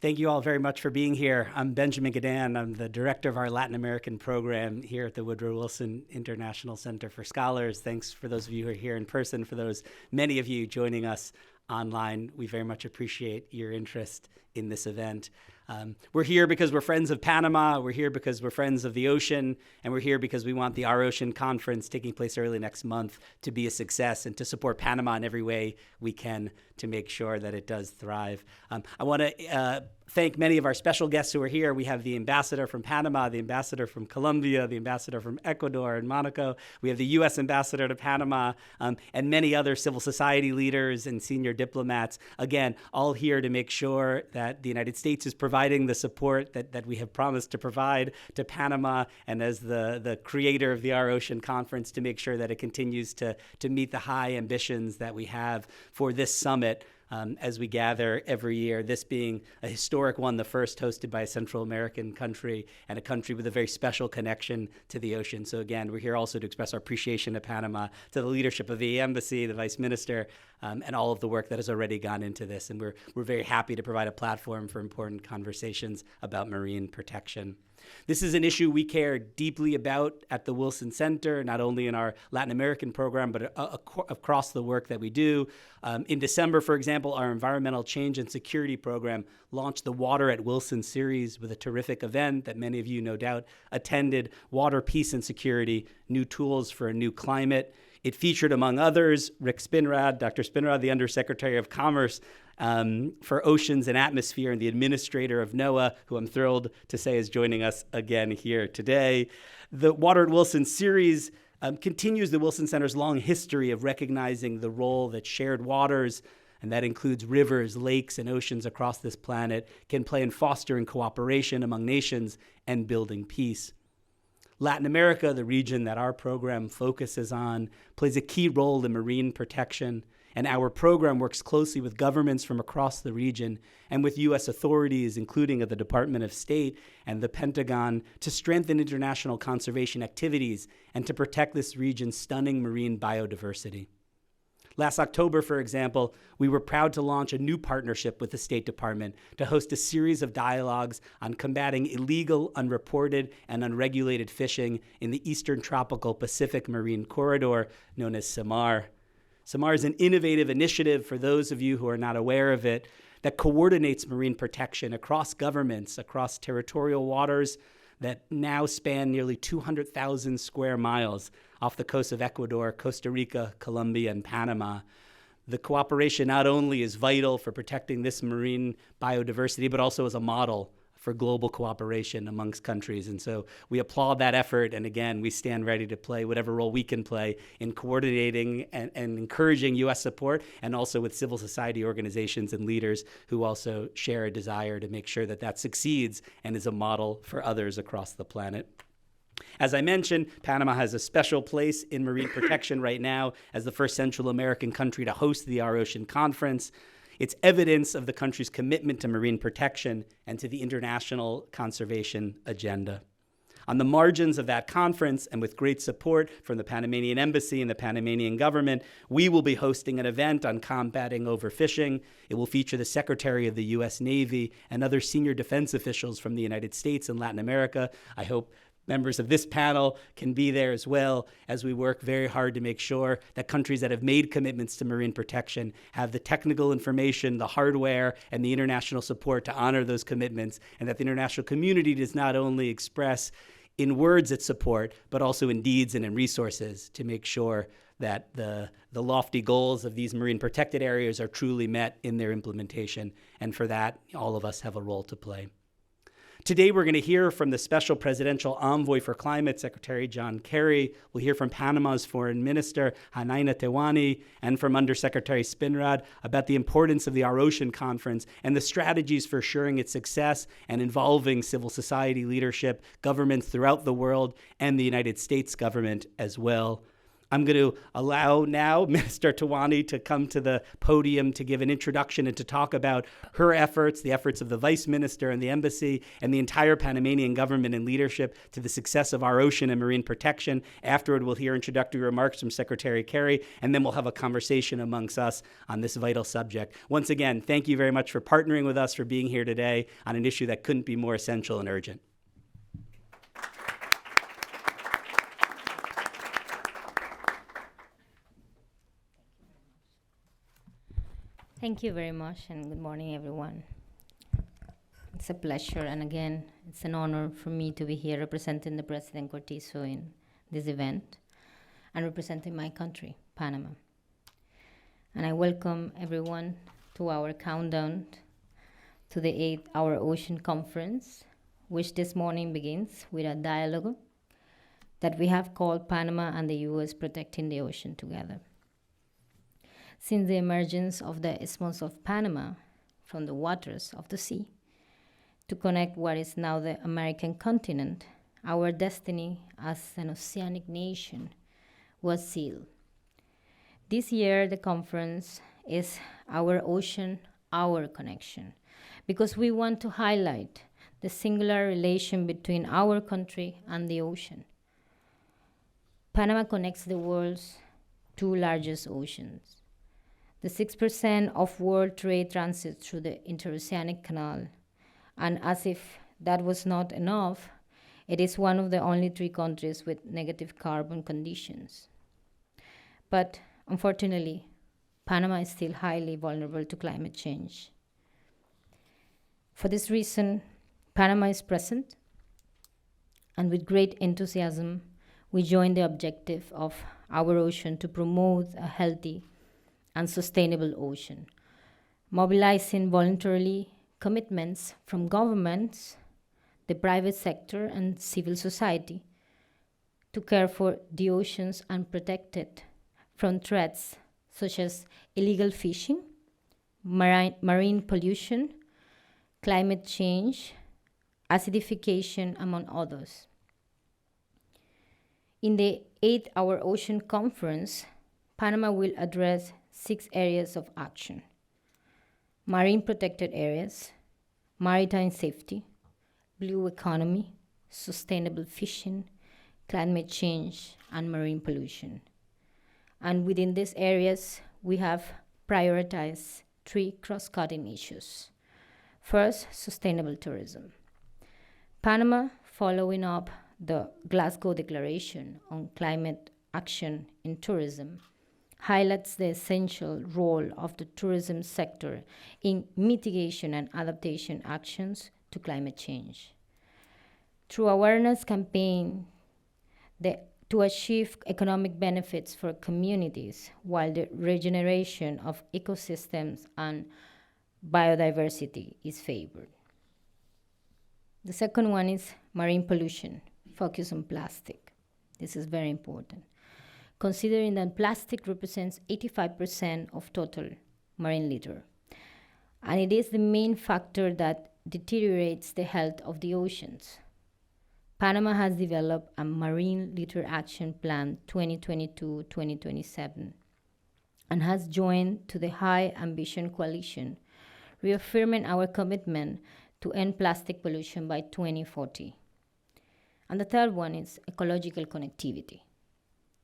Thank you all very much for being here. I'm Benjamin Gadan. I'm the director of our Latin American program here at the Woodrow Wilson International Center for Scholars. Thanks for those of you who are here in person, for those many of you joining us online. We very much appreciate your interest in this event. We're here because we're friends of Panama, we're here because we're friends of the ocean, and we're here because we want the Our Ocean Conference taking place early next month to be a success and to support Panama in every way we can to make sure that it does thrive. I want to thank many of our special guests who are here. We have the ambassador from Panama, the ambassador from Colombia, the ambassador from Ecuador and Monaco. We have the U.S. ambassador to Panama, and many other civil society leaders and senior diplomats. Again, all here to make sure that the United States is providing the support that we have promised to provide to Panama, and as the creator of the Our Ocean Conference, to make sure that it continues to meet the high ambitions that we have for this summit. As we gather every year, this being a historic one, the first hosted by a Central American country and a country with a very special connection to the ocean. So again, we're here also to express our appreciation to Panama, to the leadership of the embassy, the vice minister, and all of the work that has already gone into this. And we're very happy to provide a platform for important conversations about marine protection. This is an issue we care deeply about at the Wilson Center, not only in our Latin American program, but across the work that we do. In December, for example, our Environmental Change and Security program launched the Water at Wilson series with a terrific event that many of you no doubt attended, Water, Peace, and Security, New Tools for a New Climate. It featured, among others, Rick Spinrad, Dr. Spinrad, the Undersecretary of Commerce for Oceans and Atmosphere, and the administrator of NOAA, who I'm thrilled to say is joining us again here today. The Water at Wilson series continues the Wilson Center's long history of recognizing the role that shared waters, and that includes rivers, lakes, and oceans across this planet, can play in fostering cooperation among nations and building peace. Latin America, the region that our program focuses on, plays a key role in marine protection, and our program works closely with governments from across the region and with U.S. authorities, including at the Department of State and the Pentagon, to strengthen international conservation activities and to protect this region's stunning marine biodiversity. Last October, for example, we were proud to launch a new partnership with the State Department to host a series of dialogues on combating illegal, unreported, and unregulated fishing in the Eastern Tropical Pacific Marine Corridor, known as SAMAR. SAMAR is an innovative initiative, for those of you who are not aware of it, that coordinates marine protection across governments, across territorial waters that now span nearly 200,000 square miles off the coast of Ecuador, Costa Rica, Colombia, and Panama. The cooperation not only is vital for protecting this marine biodiversity, but also as a model for global cooperation amongst countries. And so we applaud that effort. And again, we stand ready to play whatever role we can play in coordinating and encouraging U.S. support, and also with civil society organizations and leaders who also share a desire to make sure that that succeeds and is a model for others across the planet. As I mentioned, Panama has a special place in marine protection right now as the first Central American country to host the Our Ocean Conference. It's evidence of the country's commitment to marine protection and to the international conservation agenda. On the margins of that conference, and with great support from the Panamanian Embassy and the Panamanian government, we will be hosting an event on combating overfishing. It will feature the Secretary of the U.S. Navy and other senior defense officials from the United States and Latin America. I hope members of this panel can be there as well, as we work very hard to make sure that countries that have made commitments to marine protection have the technical information, the hardware, and the international support to honor those commitments, and that the international community does not only express in words its support, but also in deeds and in resources to make sure that the lofty goals of these marine protected areas are truly met in their implementation. And for that, all of us have a role to play. Today, we're going to hear from the Special Presidential Envoy for Climate, Secretary John Kerry. We'll hear from Panama's Foreign Minister, Hanaina Tewani, and from Undersecretary Spinrad about the importance of the Our Ocean Conference and the strategies for assuring its success and involving civil society leadership, governments throughout the world, and the United States government as well. I'm going to allow now Minister Tawani to come to the podium to give an introduction and to talk about her efforts, the efforts of the Vice Minister and the Embassy and the entire Panamanian government and leadership to the success of our ocean and marine protection. Afterward, we'll hear introductory remarks from Secretary Kerry, and then we'll have a conversation amongst us on this vital subject. Once again, thank you very much for partnering with us, for being here today on an issue that couldn't be more essential and urgent. Thank you very much, and good morning, everyone. It's a pleasure, and again, it's an honor for me to be here representing the President Cortizo in this event and representing my country, Panama. And I welcome everyone to our countdown to the 8th Our Ocean Conference, which this morning begins with a dialogue that we have called Panama and the U.S. Protecting the Ocean Together. Since the emergence of the Isthmus of Panama from the waters of the sea to connect what is now the American continent, our destiny as an oceanic nation was sealed. This year, the conference is Our Ocean, Our Connection, because we want to highlight the singular relation between our country and the ocean. Panama connects the world's two largest oceans. The 6% of world trade transits through the interoceanic canal, and as if that was not enough, it is one of the only 3 countries with negative carbon conditions. But unfortunately, Panama is still highly vulnerable to climate change. For this reason, Panama is present, and with great enthusiasm, we join the objective of our ocean to promote a healthy and sustainable ocean, mobilizing voluntarily commitments from governments, the private sector, and civil society to care for the oceans and protect it from threats such as illegal fishing, marine pollution, climate change, acidification, among others. In the 8th Our Ocean Conference, Panama will address 6 areas of action: marine protected areas, maritime safety, blue economy, sustainable fishing, climate change, and marine pollution. And within these areas, we have prioritized 3 cross-cutting issues. First, sustainable tourism. Panama, following up the Glasgow Declaration on Climate Action in Tourism, highlights the essential role of the tourism sector in mitigation and adaptation actions to climate change. Through awareness campaign to achieve economic benefits for communities while the regeneration of ecosystems and biodiversity is favored. The second one is marine pollution, focus on plastic. This is very important, considering that plastic represents 85% of total marine litter. And it is the main factor that deteriorates the health of the oceans. Panama has developed a Marine Litter Action Plan 2022-2027 and has joined to the High Ambition Coalition, reaffirming our commitment to end plastic pollution by 2040. And the third one is ecological connectivity.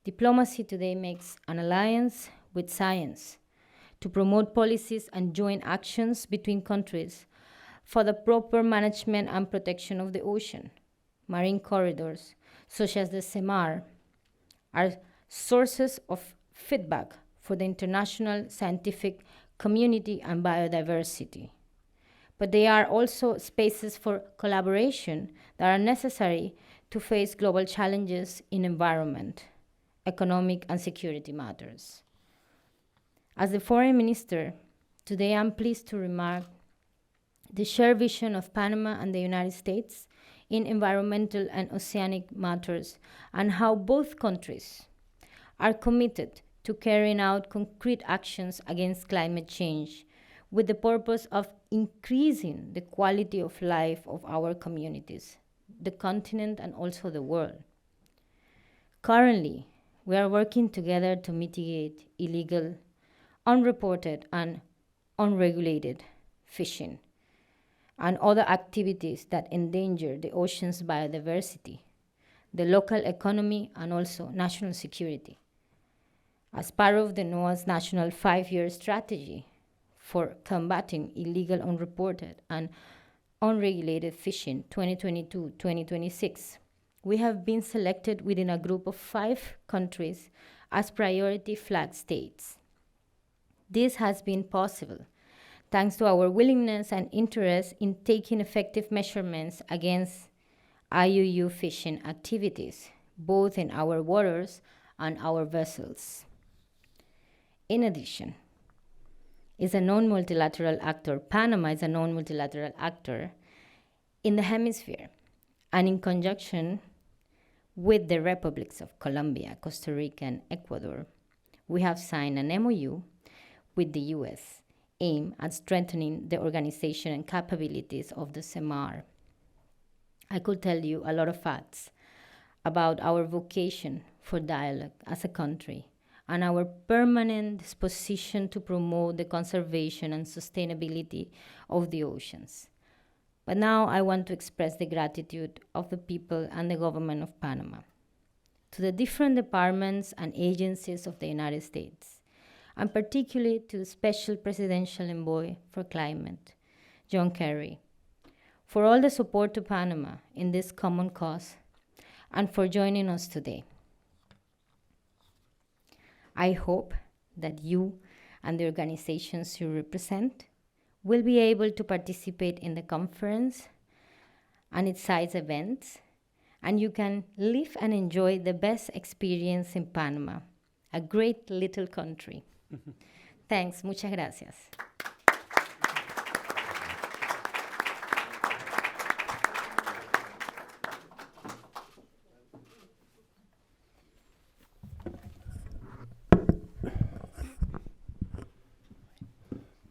Diplomacy today makes an alliance with science to promote policies and joint actions between countries for the proper management and protection of the ocean. Marine corridors, such as the CEMAR, are sources of feedback for the international scientific community and biodiversity. But they are also spaces for collaboration that are necessary to face global challenges in environment, economic, and security matters. As the foreign minister, today I'm pleased to remark the shared vision of Panama and the United States in environmental and oceanic matters, and how both countries are committed to carrying out concrete actions against climate change with the purpose of increasing the quality of life of our communities, the continent, and also the world. Currently, we are working together to mitigate illegal, unreported, and unregulated fishing and other activities that endanger the ocean's biodiversity, the local economy, and also national security. As part of the NOAA's National 5-Year Strategy for combating illegal, unreported, and unregulated fishing 2022-2026, we have been selected within a group of 5 countries as priority flag states. This has been possible thanks to our willingness and interest in taking effective measurements against IUU fishing activities, both in our waters and our vessels. In addition, Panama is a non-multilateral actor in the hemisphere, and in conjunction with the Republics of Colombia, Costa Rica, and Ecuador, we have signed an MOU with the U.S. aimed at strengthening the organization and capabilities of the CEMAR. I could tell you a lot of facts about our vocation for dialogue as a country and our permanent disposition to promote the conservation and sustainability of the oceans. But now I want to express the gratitude of the people and the government of Panama, to the different departments and agencies of the United States, and particularly to the Special Presidential Envoy for Climate, John Kerry, for all the support to Panama in this common cause and for joining us today. I hope that you and the organizations you represent will be able to participate in the conference and its side events, and you can live and enjoy the best experience in Panama, a great little country. Thanks, muchas gracias.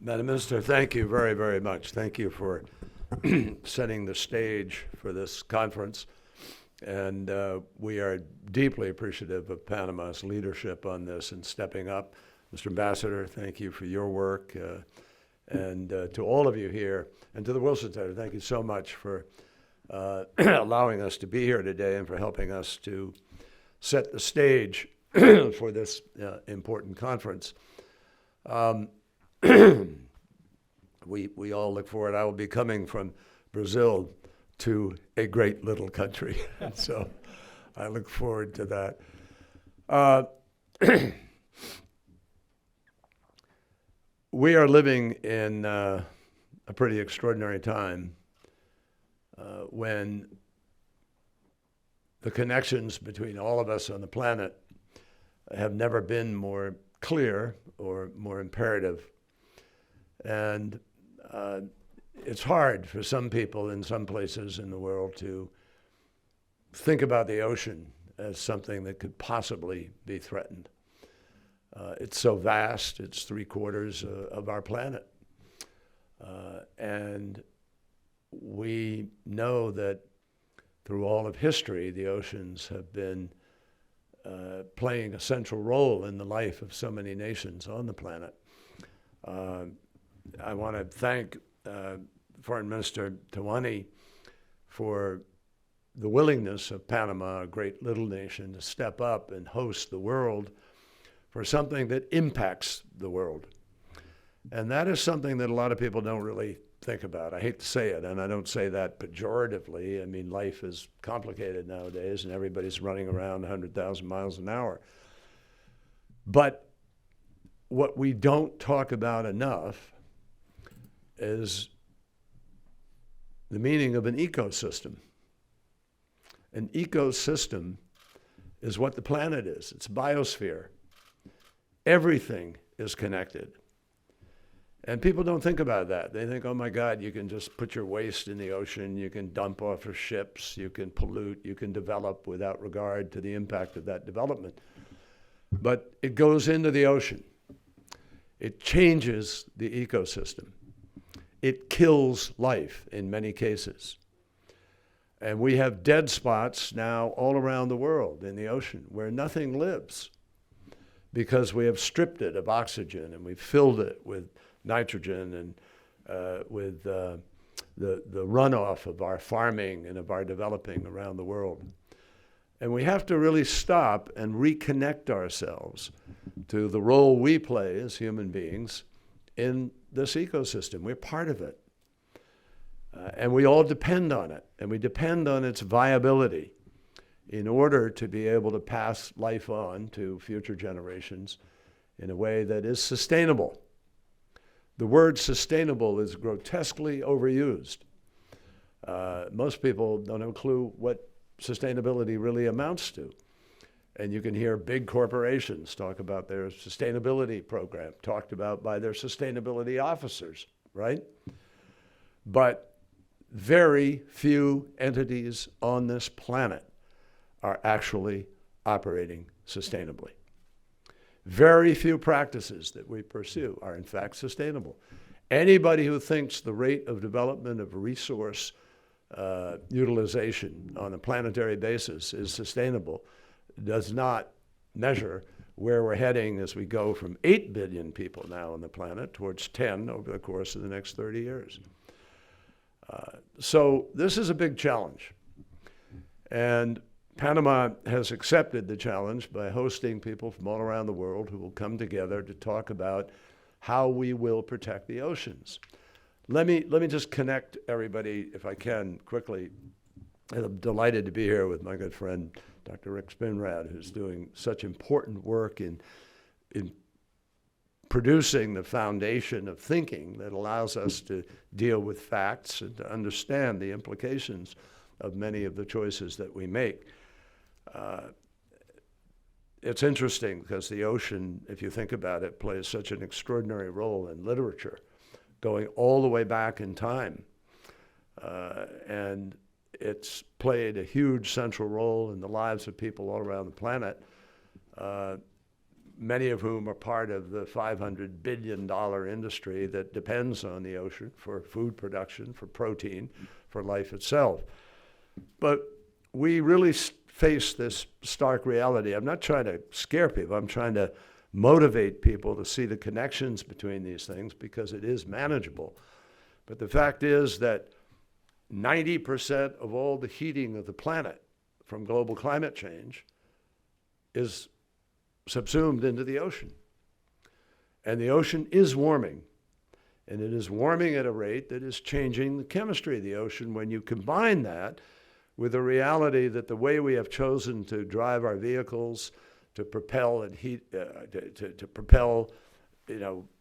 Madam Minister, thank you very, very much. Thank you for setting the stage for this conference. And we are deeply appreciative of Panama's leadership on this and stepping up. Mr. Ambassador, thank you for your work. And to all of you here, and to the Wilson Center, thank you so much for allowing us to be here today and for helping us to set the stage for this important conference. We all look forward. I will be coming from Brazil to a great little country. So I look forward to that. We are living in a pretty extraordinary time when the connections between all of us on the planet have never been more clear or more imperative. And it's hard for some people in some places in the world to think about the ocean as something that could possibly be threatened. It's so vast, it's 3/4 of our planet. And we know that through all of history, the oceans have been playing a central role in the life of so many nations on the planet. I want to thank Foreign Minister Tawani for the willingness of Panama, a great little nation, to step up and host the world for something that impacts the world. And that is something that a lot of people don't really think about. I hate to say it, and I don't say that pejoratively. I mean, life is complicated nowadays, and everybody's running around 100,000 miles an hour. But what we don't talk about enough is the meaning of an ecosystem. An ecosystem is what the planet is. It's a biosphere. Everything is connected. And people don't think about that. They think, oh my God, you can just put your waste in the ocean, you can dump off of ships, you can pollute, you can develop without regard to the impact of that development. But it goes into the ocean. It changes the ecosystem. It kills life in many cases. And we have dead spots now all around the world in the ocean where nothing lives because we have stripped it of oxygen and we've filled it with nitrogen and with the runoff of our farming and of our developing around the world. And we have to really stop and reconnect ourselves to the role we play as human beings in this ecosystem. We're part of it. And we all depend on it, and we depend on its viability in order to be able to pass life on to future generations in a way that is sustainable. The word sustainable is grotesquely overused. Most people don't have a clue what sustainability really amounts to. And you can hear big corporations talk about their sustainability program, talked about by their sustainability officers, right? But very few entities on this planet are actually operating sustainably. Very few practices that we pursue are in fact sustainable. Anybody who thinks the rate of development of resource utilization on a planetary basis is sustainable does not measure where we're heading as we go from 8 billion people now on the planet towards 10 over the course of the next 30 years. So this is a big challenge. And Panama has accepted the challenge by hosting people from all around the world who will come together to talk about how we will protect the oceans. Let me just connect everybody, if I can, quickly. And I'm delighted to be here with my good friend, Dr. Rick Spinrad, who's doing such important work in producing the foundation of thinking that allows us to deal with facts and to understand the implications of many of the choices that we make. It's interesting because the ocean, if you think about it, plays such an extraordinary role in literature, going all the way back in time. And it's played a huge central role in the lives of people all around the planet, many of whom are part of the $500 billion industry that depends on the ocean for food production, for protein, for life itself. But we really face this stark reality. I'm not trying to scare people. I'm trying to motivate people to see the connections between these things because it is manageable. But the fact is that 90% of all the heating of the planet from global climate change is subsumed into the ocean. And the ocean is warming. And it is warming at a rate that is changing the chemistry of the ocean. When you combine that with the reality that the way we have chosen to drive our vehicles, to propel and heat, to propel,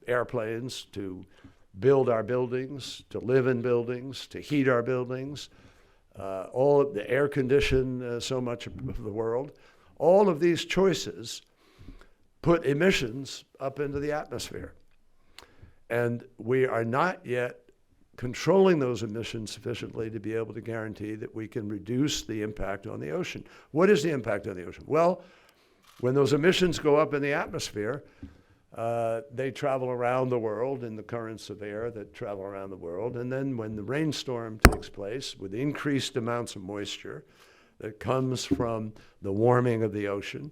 airplanes, to build our buildings, to live in buildings, to heat our buildings, all of the air condition so much of the world, all of these choices put emissions up into the atmosphere. And we are not yet controlling those emissions sufficiently to be able to guarantee that we can reduce the impact on the ocean. What is the impact on the ocean? Well, when those emissions go up in the atmosphere, they travel around the world in the currents of air that travel around the world. And then when the rainstorm takes place with increased amounts of moisture that comes from the warming of the ocean,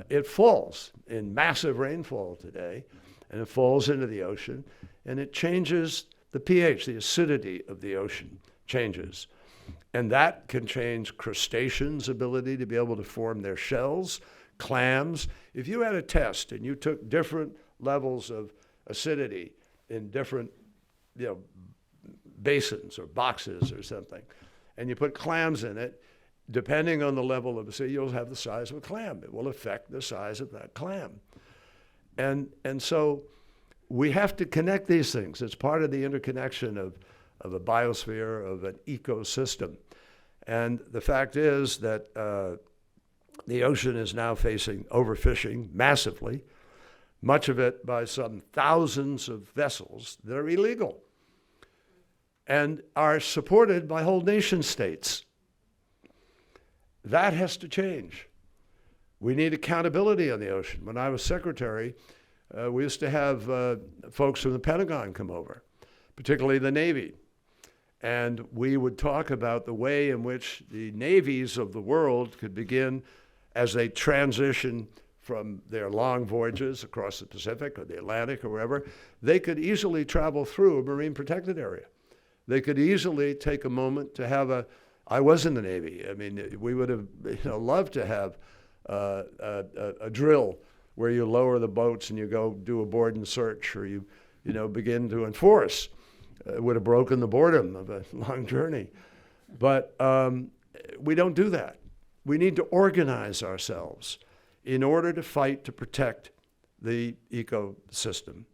it falls in massive rainfall today, and it falls into the ocean, and it changes the pH, the acidity of the ocean changes. And that can change crustaceans' ability to be able to form their shells, clams. If you had a test and you took different levels of acidity in different basins or boxes or something, and you put clams in it, depending on the level of acidity, you'll have the size of a clam. It will affect the size of that clam. And so we have to connect these things. It's part of the interconnection of a biosphere, of an ecosystem. And the fact is that the ocean is now facing overfishing massively, much of it by some thousands of vessels that are illegal and are supported by whole nation states. That has to change. We need accountability on the ocean. When I was secretary, we used to have folks from the Pentagon come over, particularly the Navy. And we would talk about the way in which the navies of the world could begin, as they transition from their long voyages across the Pacific or the Atlantic or wherever, they could easily travel through a marine protected area. They could easily take a moment to have I was in the Navy. I mean, we would have loved to have a drill where you lower the boats and you go do a board and search, or you begin to enforce. It would have broken the boredom of a long journey. But we don't do that. We need to organize ourselves in order to fight to protect the ecosystem.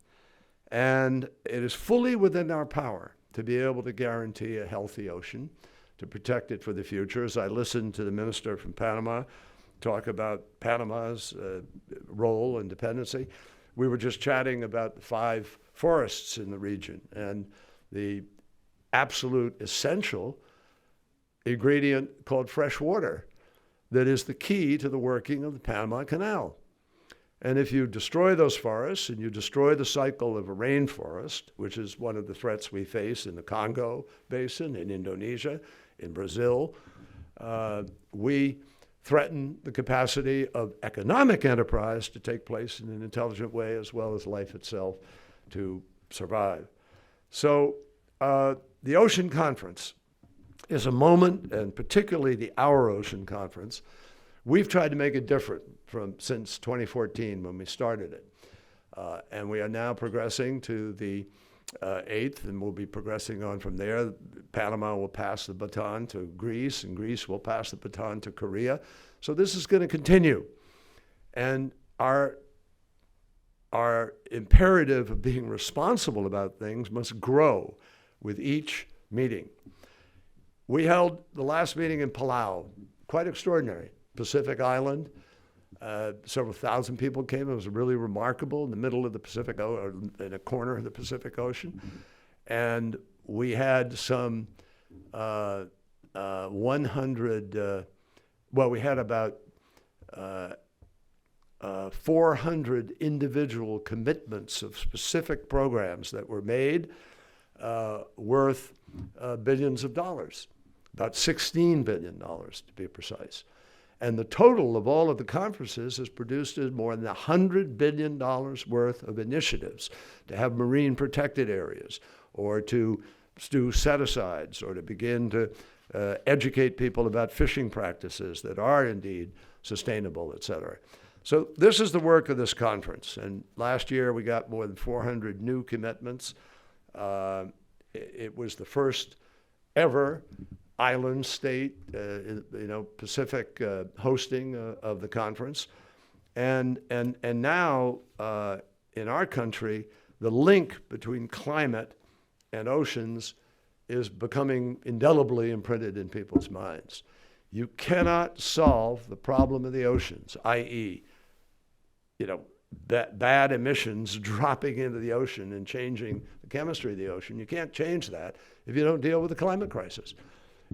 And it is fully within our power to be able to guarantee a healthy ocean, to protect it for the future. As I listened to the minister from Panama talk about Panama's role and dependency, we were just chatting about the 5 forests in the region and the absolute essential ingredient called fresh water that is the key to the working of the Panama Canal. And if you destroy those forests and you destroy the cycle of a rainforest, which is one of the threats we face in the Congo Basin, in Indonesia, in Brazil, we threaten the capacity of economic enterprise to take place in an intelligent way, as well as life itself to survive. So the Ocean Conference is a moment, and particularly the Our Ocean Conference, we've tried to make it different since 2014 when we started it. And we are now progressing to the 8th, and we'll be progressing on from there. Panama will pass the baton to Greece, and Greece will pass the baton to Korea. So this is going to continue. And our imperative of being responsible about things must grow with each meeting. We held the last meeting in Palau, quite extraordinary. Pacific Island, several thousand people came. It was really remarkable in the middle of the Pacific, or in a corner of the Pacific Ocean. And we had some 100, we had about 400 individual commitments of specific programs that were made worth billions of dollars, about $16 billion to be precise. And the total of all of the conferences has produced more than $100 billion worth of initiatives to have marine protected areas, or to do set-asides, or to begin to educate people about fishing practices that are indeed sustainable, et cetera. So this is the work of this conference. And last year we got more than 400 new commitments. It was the first ever island state, Pacific hosting of the conference. And now in our country, the link between climate and oceans is becoming indelibly imprinted in people's minds. You cannot solve the problem of the oceans, i.e., bad emissions dropping into the ocean and changing the chemistry of the ocean. You can't change that if you don't deal with the climate crisis.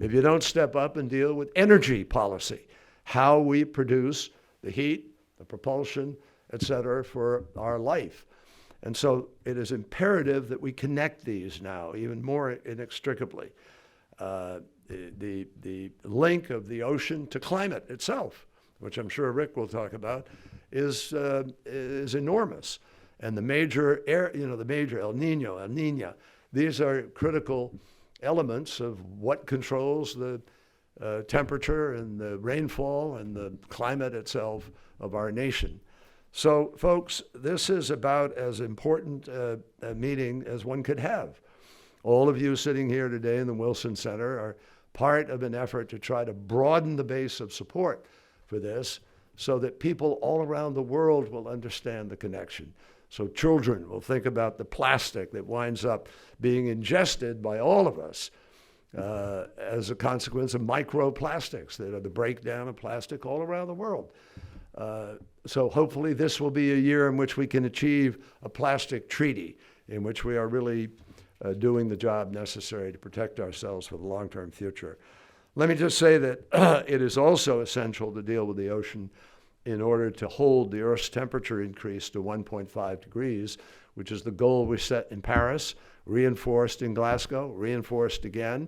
If you don't step up and deal with energy policy, how we produce the heat, the propulsion, et cetera, for our life. And so it is imperative that we connect these now even more inextricably. The link of the ocean to climate itself, which I'm sure Rick will talk about, is enormous. And the major the major El Niña, these are critical elements of what controls the temperature and the rainfall and the climate itself of our nation. So, folks, this is about as important a meeting as one could have. All of you sitting here today in the Wilson Center are part of an effort to try to broaden the base of support for this, so that people all around the world will understand the connection. So children will think about the plastic that winds up being ingested by all of us as a consequence of microplastics that are the breakdown of plastic all around the world. So hopefully this will be a year in which we can achieve a plastic treaty in which we are really doing the job necessary to protect ourselves for the long-term future. Let me just say that it is also essential to deal with the ocean in order to hold the Earth's temperature increase to 1.5 degrees, which is the goal we set in Paris, reinforced in Glasgow, reinforced again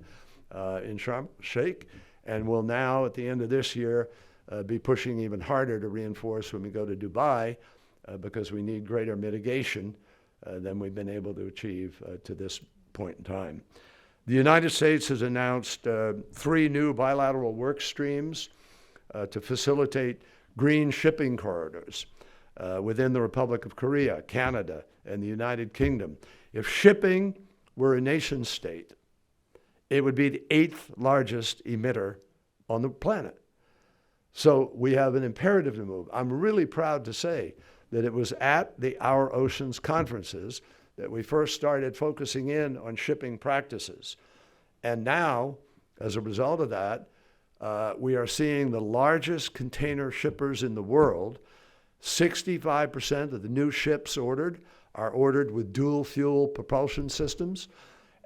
in Sharm el-Sheikh, and will now, at the end of this year, be pushing even harder to reinforce when we go to Dubai, because we need greater mitigation than we've been able to achieve to this point in time. The United States has announced 3 new bilateral work streams to facilitate green shipping corridors within the Republic of Korea, Canada, and the United Kingdom. If shipping were a nation state, it would be the 8th largest emitter on the planet. So we have an imperative to move. I'm really proud to say that it was at the Our Oceans conferences that we first started focusing in on shipping practices. And now, as a result of that, we are seeing the largest container shippers in the world. 65% of the new ships ordered are ordered with dual fuel propulsion systems,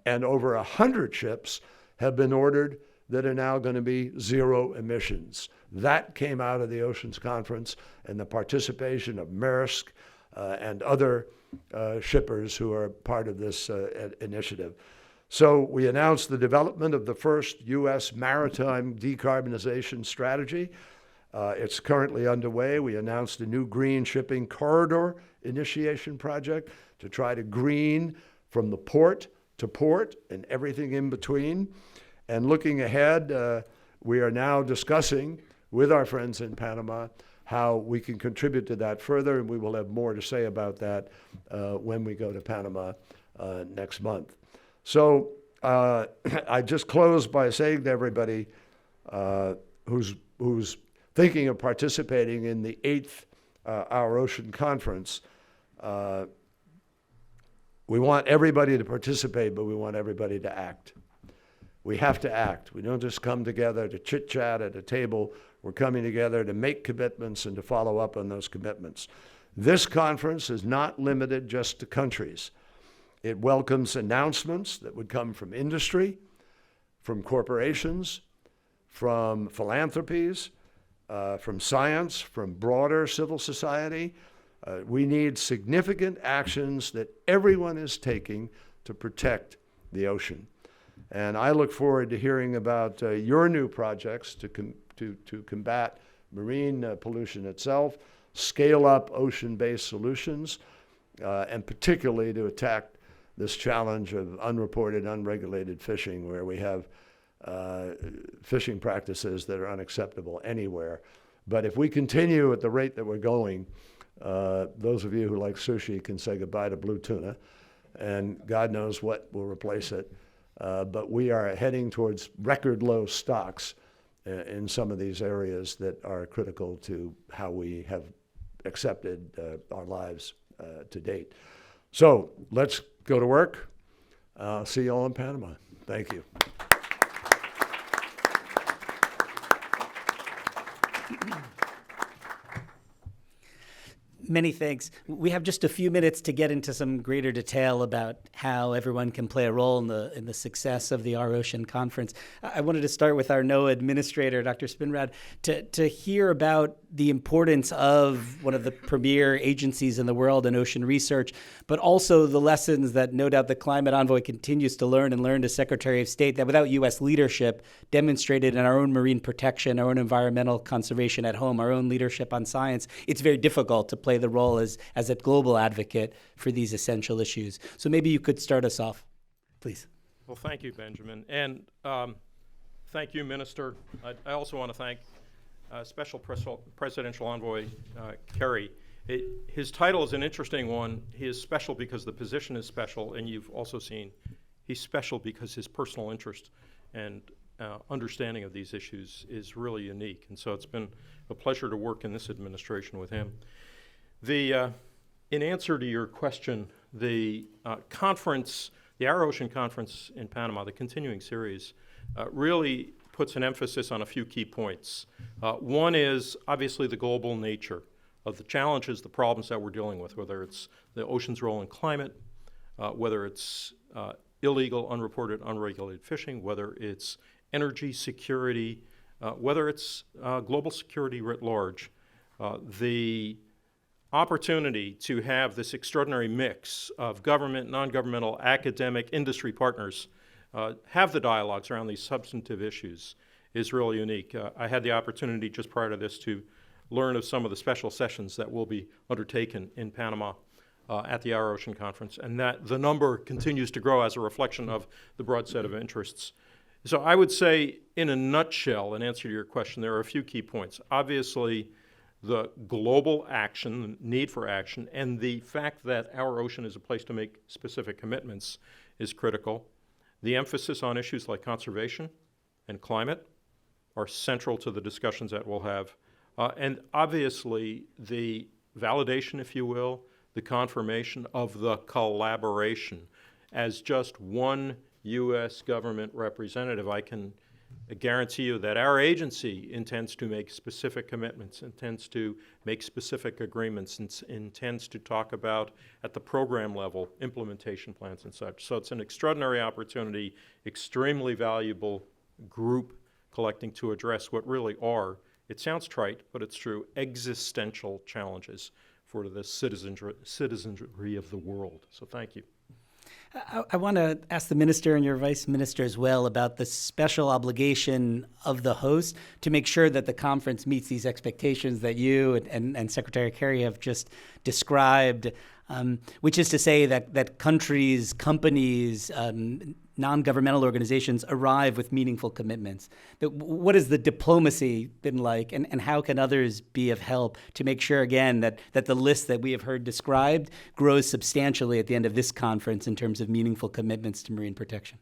and over 100 ships have been ordered that are now going to be zero emissions. That came out of the Oceans Conference and the participation of Maersk and other shippers who are part of this initiative. So we announced the development of the first U.S. maritime decarbonization strategy. It's currently underway. We announced a new green shipping corridor initiation project to try to green from the port to port and everything in between. And looking ahead, we are now discussing with our friends in Panama how we can contribute to that further, and we will have more to say about that when we go to Panama next month. So I just close by saying to everybody who's thinking of participating in the 8th Our Ocean Conference, we want everybody to participate, but we want everybody to act. We have to act. We don't just come together to chit-chat at a table. We're coming together to make commitments and to follow up on those commitments. This conference is not limited just to countries. It welcomes announcements that would come from industry, from corporations, from philanthropies, from science, from broader civil society. We need significant actions that everyone is taking to protect the ocean. And I look forward to hearing about your new projects to combat marine pollution itself, scale up ocean-based solutions, and particularly to attack this challenge of unreported, unregulated fishing, where we have fishing practices that are unacceptable anywhere. But if we continue at the rate that we're going, those of you who like sushi can say goodbye to blue tuna, and God knows what will replace it. But we are heading towards record low stocks in some of these areas that are critical to how we have accepted our lives to date. So let's go to work. See you all in Panama. Thank you. Many thanks. We have just a few minutes to get into some greater detail about how everyone can play a role in the success of the Our Ocean Conference. I wanted to start with our NOAA administrator, Dr. Spinrad, to hear about the importance of one of the premier agencies in the world in ocean research, but also the lessons that no doubt the climate envoy continues to learn and learn as Secretary of State, that without U.S. leadership demonstrated in our own marine protection, our own environmental conservation at home, our own leadership on science, it's very difficult to play the role as a global advocate for these essential issues. So maybe you could start us off, please. Well, thank you, Benjamin. And thank you, Minister. I also want to thank Special Presidential Envoy Kerry. His title is an interesting one. He is special because the position is special, and you've also seen he's special because his personal interest and understanding of these issues is really unique. And so it's been a pleasure to work in this administration with him. In answer to your question, the conference, the Our Ocean Conference in Panama, the continuing series, really puts an emphasis on a few key points. One is obviously the global nature of the challenges, the problems that we're dealing with, whether it's the ocean's role in climate, whether it's illegal, unreported, unregulated fishing, whether it's energy security, whether it's global security writ large. The opportunity to have this extraordinary mix of government, non-governmental, academic, industry partners have the dialogues around these substantive issues is really unique. I had the opportunity just prior to this to learn of some of the special sessions that will be undertaken in Panama at the Our Ocean Conference, and that the number continues to grow as a reflection of the broad set of interests. So I would say, in a nutshell, in answer to your question, there are a few key points. Obviously, the global action, the need for action, and the fact that our ocean is a place to make specific commitments is critical. The emphasis on issues like conservation and climate are central to the discussions that we'll have. And obviously, the validation, if you will, the confirmation of the collaboration. As just one U.S. government representative, I can guarantee you that our agency intends to make specific commitments, intends to make specific agreements, intends to talk about, at the program level, implementation plans and such. So it's an extraordinary opportunity, extremely valuable group collecting to address what really are, it sounds trite, but it's true, existential challenges for the citizenry of the world. So thank you. I want to ask the minister and your vice minister as well about the special obligation of the host to make sure that the conference meets these expectations that you and Secretary Kerry have just described, which is to say that countries, companies, non-governmental organizations arrive with meaningful commitments. But what has the diplomacy been like, and how can others be of help to make sure, again, that the list that we have heard described grows substantially at the end of this conference in terms of meaningful commitments to marine protection?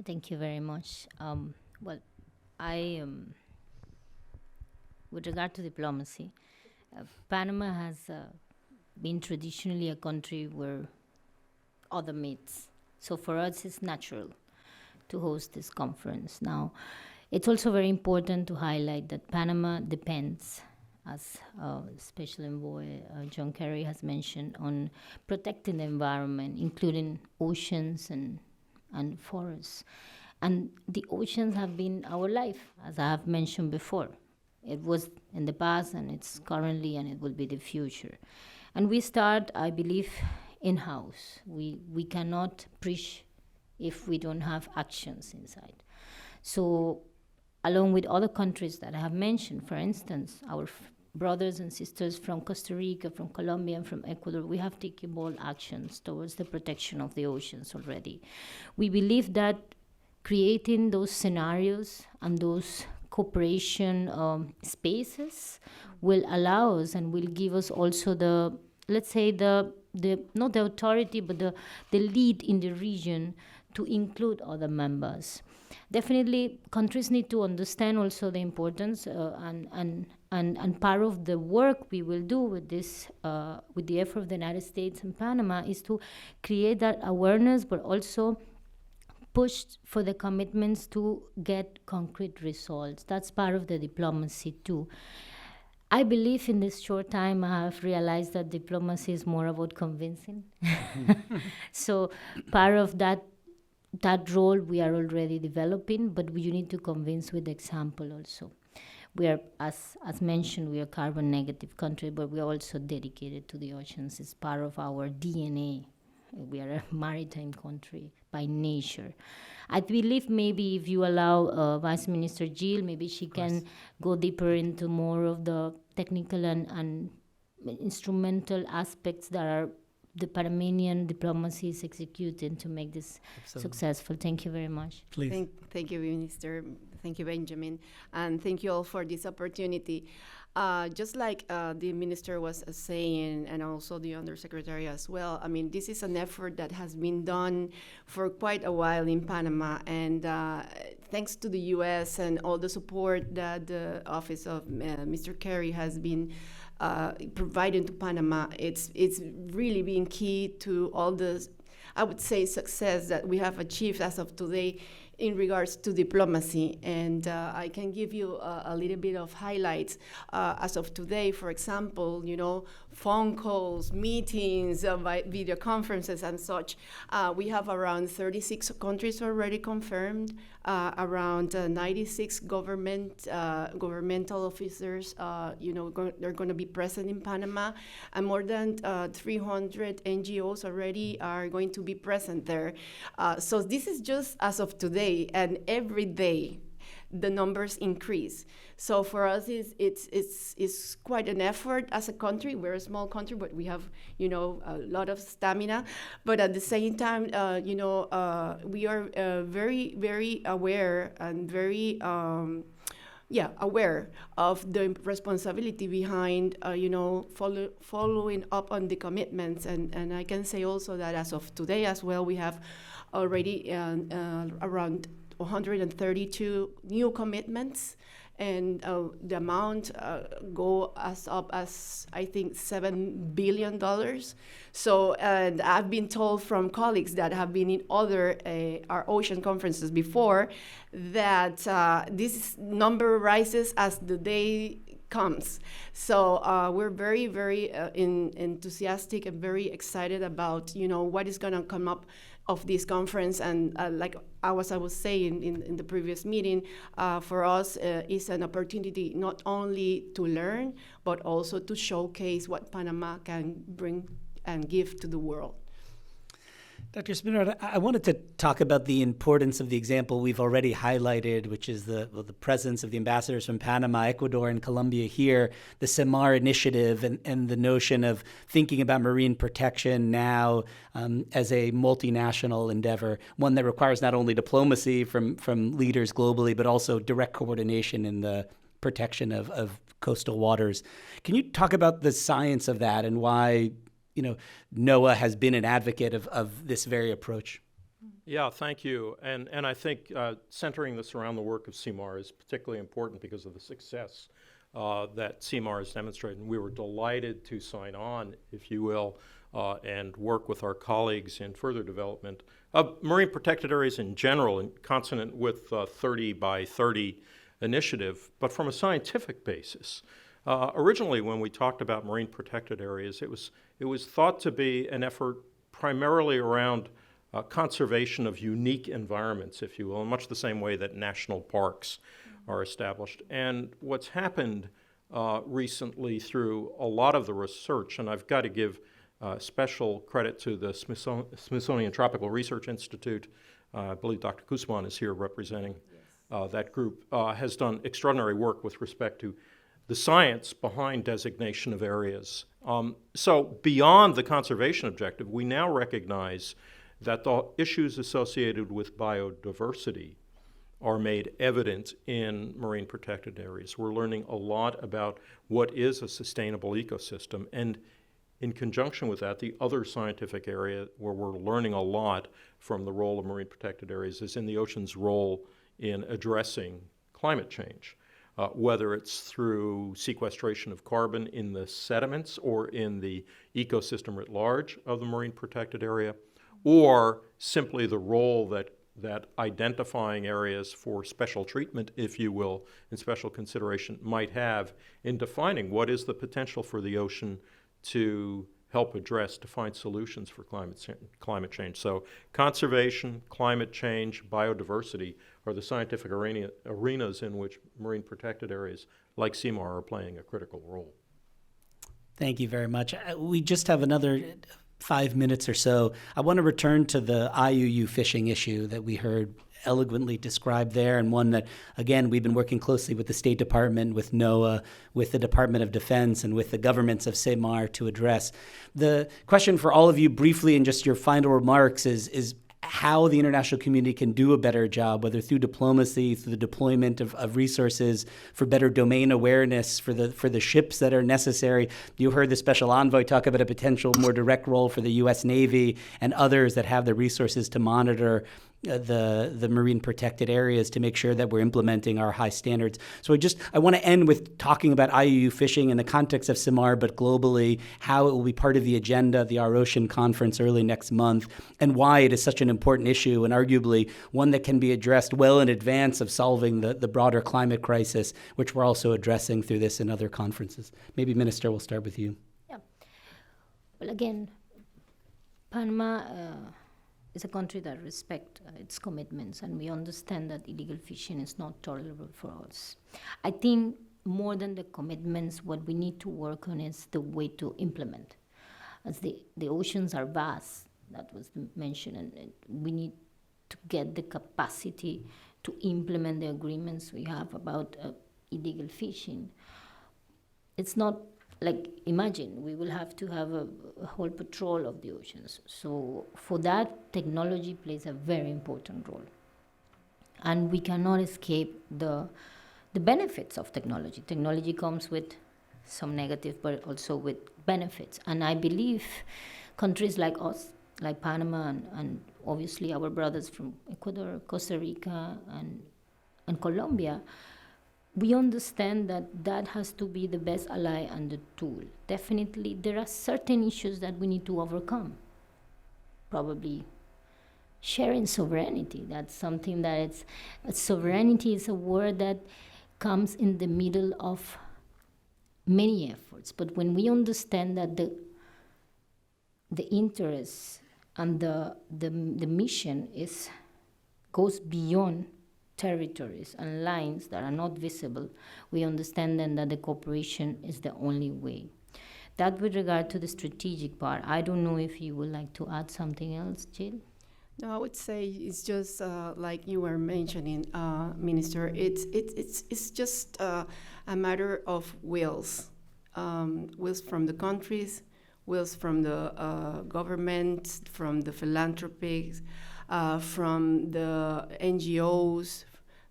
Thank you very much. Well, with regard to diplomacy, Panama has been traditionally a country where other meets. So for us, it's natural to host this conference. Now, it's also very important to highlight that Panama depends, as Special Envoy John Kerry has mentioned, on protecting the environment, including oceans and forests. And the oceans have been our life, as I have mentioned before. It was in the past, and it's currently, and it will be the future. And we start, I believe, in-house. We cannot preach if we don't have actions inside. So along with other countries that I have mentioned, for instance, our brothers and sisters from Costa Rica, from Colombia, and from Ecuador, we have taken bold actions towards the protection of the oceans already. We believe that creating those scenarios and those cooperation spaces will allow us and will give us also the, let's say, not the authority, but the lead in the region to include other members. Definitely, countries need to understand also the importance and part of the work we will do with this, with the effort of the United States and Panama, is to create that awareness, but also push for the commitments to get concrete results. That's part of the diplomacy too. I believe in this short time I have realized that diplomacy is more about convincing. So part of that role we are already developing, but you need to convince with example also. We are, as mentioned, we are a carbon negative country, but we are also dedicated to the oceans. It's part of our DNA. We are a maritime country by nature. I believe maybe if you allow Vice Minister Jill, maybe she can go deeper into more of the technical and instrumental aspects that are the Panamanian diplomacy is executing to make this successful. Thank you very much. Please. Thank you, Minister. Thank you, Benjamin. And thank you all for this opportunity. Just like the Minister was saying, and also the Undersecretary as well, I mean, this is an effort that has been done for quite a while in Panama. And thanks to the U.S. and all the support that the Office of Mr. Kerry has been providing to Panama, it's really been key to all the, I would say, success that we have achieved as of today in regards to diplomacy. And I can give you a little bit of highlights. As of today, for example, phone calls, meetings, by video conferences and such. We have around 36 countries already confirmed, around 96 governmental officers, they're going to be present in Panama, and more than 300 NGOs already are going to be present there. So this is just as of today, and every day the numbers increase. So for us, it's quite an effort as a country. We're a small country, but we have a lot of stamina. But at the same time, we are very, very aware and very aware of the responsibility behind following up on the commitments. And I can say also that as of today as well, we have already around 132 new commitments, and the amount go up as I think $7 billion. So, and I've been told from colleagues that have been in other our ocean conferences before that this number rises as the day comes. So we're very, very enthusiastic and very excited about what is going to come up of this conference. And like I was saying in the previous meeting, for us is an opportunity not only to learn, but also to showcase what Panama can bring and give to the world. Dr. Spinrad, I wanted to talk about the importance of the example we've already highlighted, which is the presence of the ambassadors from Panama, Ecuador, and Colombia here, the CEMAR initiative, and the notion of thinking about marine protection now as a multinational endeavor, one that requires not only diplomacy from leaders globally, but also direct coordination in the protection of coastal waters. Can you talk about the science of that and why NOAA has been an advocate of this very approach? Yeah, thank you. And I think centering this around the work of CEMAR is particularly important because of the success that CEMAR has demonstrated. And we were delighted to sign on, if you will, and work with our colleagues in further development of marine protected areas in general, and consonant with 30 by 30 initiative, but from a scientific basis. Originally, when we talked about marine protected areas, it was thought to be an effort primarily around conservation of unique environments, if you will, in much the same way that national parks are established. And what's happened recently through a lot of the research, and I've got to give special credit to the Smithsonian Tropical Research Institute, I believe Dr. Guzman is here representing that group, has done extraordinary work with respect to the science behind designation of areas. So beyond the conservation objective, we now recognize that the issues associated with biodiversity are made evident in marine protected areas. We're learning a lot about what is a sustainable ecosystem, and in conjunction with that, the other scientific area where we're learning a lot from the role of marine protected areas is in the ocean's role in addressing climate change. Whether it's through sequestration of carbon in the sediments or in the ecosystem writ large of the marine protected area, or simply the role that identifying areas for special treatment, if you will, and special consideration might have in defining what is the potential for the ocean to help find solutions for climate change. So conservation, climate change, biodiversity are the scientific arenas in which marine protected areas like CEMAR are playing a critical role. Thank you very much. We just have another 5 minutes or so. I want to return to the IUU fishing issue that we heard eloquently described there, and one that, again, we've been working closely with the State Department, with NOAA, with the Department of Defense, and with the governments of CEMAR to address. The question for all of you briefly in just your final remarks is how the international community can do a better job, whether through diplomacy, through the deployment of resources, for better domain awareness, for the ships that are necessary. You heard the special envoy talk about a potential more direct role for the U.S. Navy and others that have the resources to monitor the marine protected areas to make sure that we're implementing our high standards. So I want to end with talking about IUU fishing in the context of Samar, but globally, how it will be part of the agenda of the Our Ocean Conference early next month, and why it is such an important issue, and arguably one that can be addressed well in advance of solving the broader climate crisis, which we're also addressing through this and other conferences. Maybe, Minister, we'll start with you. Yeah. Well, again, Panama is a country that respects its commitments, and we understand that illegal fishing is not tolerable for us. I think more than the commitments, what we need to work on is the way to implement. As the oceans are vast, that was mentioned, and we need to get the capacity to implement the agreements we have about illegal fishing. It's not like, imagine, we will have to have a whole patrol of the oceans. So for that, technology plays a very important role. And we cannot escape the benefits of technology. Technology comes with some negative, but also with benefits. And I believe countries like us, like Panama, and obviously our brothers from Ecuador, Costa Rica, and Colombia, we understand that has to be the best ally and the tool. Definitely, there are certain issues that we need to overcome. Probably sharing sovereignty. That's something that sovereignty is a word that comes in the middle of many efforts. But when we understand that the interest and the mission goes beyond territories and lines that are not visible, we understand then that the cooperation is the only way. That with regard to the strategic part, I don't know if you would like to add something else, Jill? No, I would say it's just like you were mentioning, Minister. It's just a matter of wills, wills from the countries, wills from the government, from the philanthropies, from the NGOs.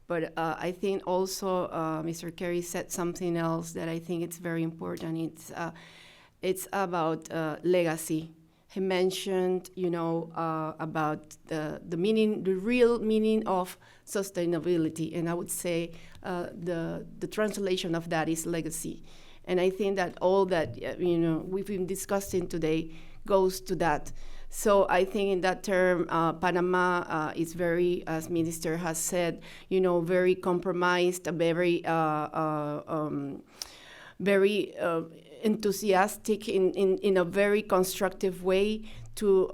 But I think also Mr. Kerry said something else that I think it's very important. It's about legacy. He mentioned, about the meaning, the real meaning of sustainability, and I would say the translation of that is legacy. And I think that all that we've been discussing today goes to that. So I think in that term, Panama is very, as Minister has said, very compromised, very enthusiastic in a very constructive way to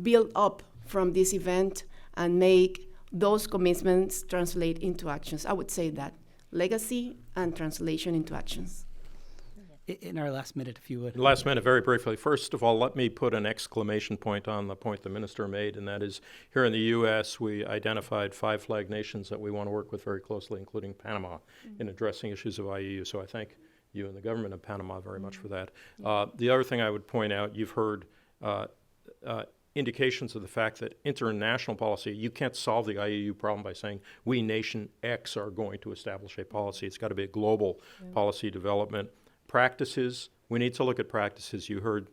build up from this event and make those commitments translate into actions. I would say that legacy and translation into actions. In our last minute, if you would. Last minute, very briefly. First of all, let me put an exclamation point on the point the Minister made, and that is here in the U.S., we identified 5 flag nations that we want to work with very closely, including Panama, in addressing issues of IUU. So I thank you and the government of Panama very much for that. The other thing I would point out, you've heard indications of the fact that international policy, you can't solve the IUU problem by saying we nation X are going to establish a policy. It's got to be a global policy development. Practices, we need to look at practices. You heard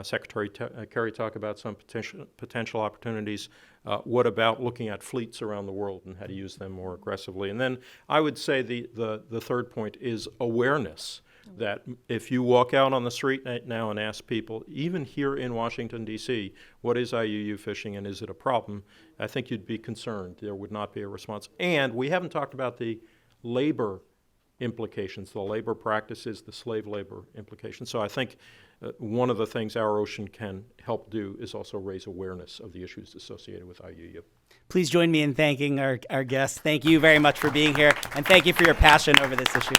Secretary Kerry talk about some potential opportunities. What about looking at fleets around the world and how to use them more aggressively? And then I would say the third point is awareness, that if you walk out on the street now and ask people, even here in Washington, D.C., what is IUU fishing and is it a problem, I think you'd be concerned. There would not be a response. And we haven't talked about the labor implications, the labor practices, the slave labor implications. So I think one of the things Our Ocean can help do is also raise awareness of the issues associated with IUU. Please join me in thanking our guests. Thank you very much for being here, and thank you for your passion over this issue.